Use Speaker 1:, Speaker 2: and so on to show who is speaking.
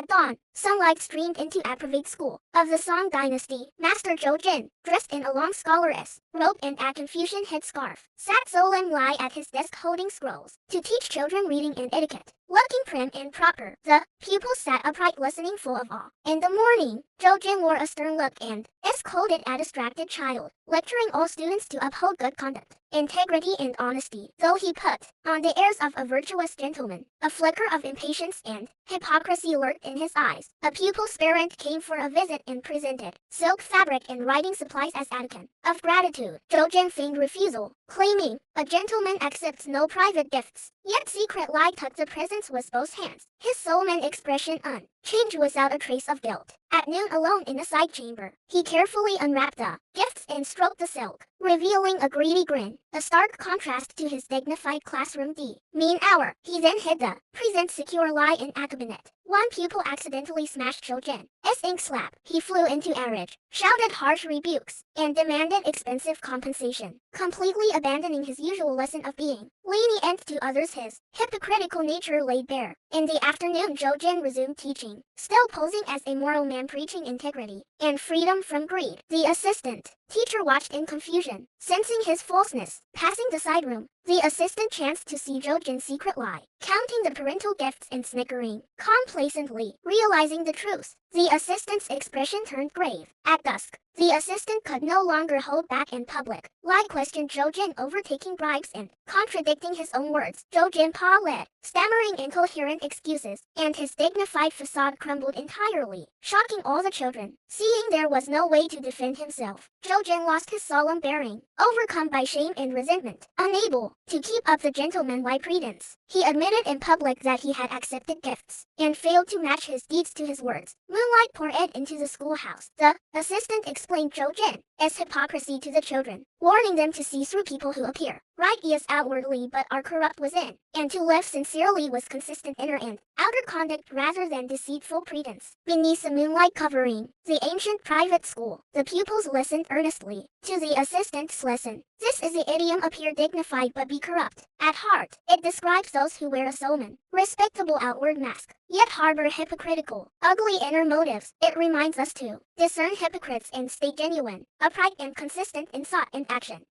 Speaker 1: At dawn, sunlight streamed into a private school of the Song dynasty. Master Zhou, dressed in a long scholar's robe and a Confucian headscarf, sat solemnly at his desk holding scrolls to teach children reading and etiquette. Looking prim and proper, the pupils sat upright listening full of awe. In the morning, Zhou wore a stern look and scolded a distracted child, lecturing all students to uphold good conduct, integrity and honesty. Though he put on the airs of a virtuous gentleman, a flicker of impatience and hypocrisy lurked in his eyes. A pupil's parent came for a visit and presented silk fabric and writing supplies as a token of gratitude. Zhou feigned refusal, claiming, "A gentleman accepts no private gifts," yet secretly tucked the presents with both hands. His solemn expression unchanged without a trace of guilt. At noon, alone in a side chamber, he carefully unwrapped the gifts and stroked the silk, revealing a greedy grin, a stark contrast to his dignified classroom mean hour. He then hid the presents securely in a cabinet. One pupil accidentally smashed Zhou's ink slab. He flew into a rage, shouted harsh rebukes, and demanded expensive compensation, completely abandoning his usual lesson of being lenient to others. His hypocritical nature laid bare. In the afternoon, Zhou resumed teaching, still posing as a moral man preaching integrity and freedom from greed. The assistant teacher watched in confusion, sensing his falseness. Passing the side room, the assistant chanced to see Zhou secretly counting the parental gifts and snickering complacently. Realizing the truth, the assistant's expression turned grave. At dusk, the assistant could no longer hold back in public. Lai questioned Zhou over taking bribes and contradicting his own words. Zhou led, stammering incoherent excuses, and his dignified facade crumbled entirely, shocking all the children. Seeing there was no way to defend himself, Zhou lost his solemn bearing, overcome by shame and resentment. Unable to keep up the gentlemanlike pretense, he admitted in public that he had accepted gifts and failed to match his deeds to his words. Moonlight poured into the schoolhouse. The assistant explained Zhou's hypocrisy to the children, warning them to see through people who appear righteous outwardly but are corrupt within, and to live sincerely with consistent inner and outer conduct rather than deceitful pretense. Beneath the moonlight covering, the ancient private school, the pupils listened earnestly to the assistant's lesson. This is the idiom: appear dignified but be corrupt. At heart, it describes those who wear a solemn, respectable outward mask, yet harbor hypocritical, ugly inner motives. It reminds us to discern hypocrites and stay genuine, upright and consistent in thought and action.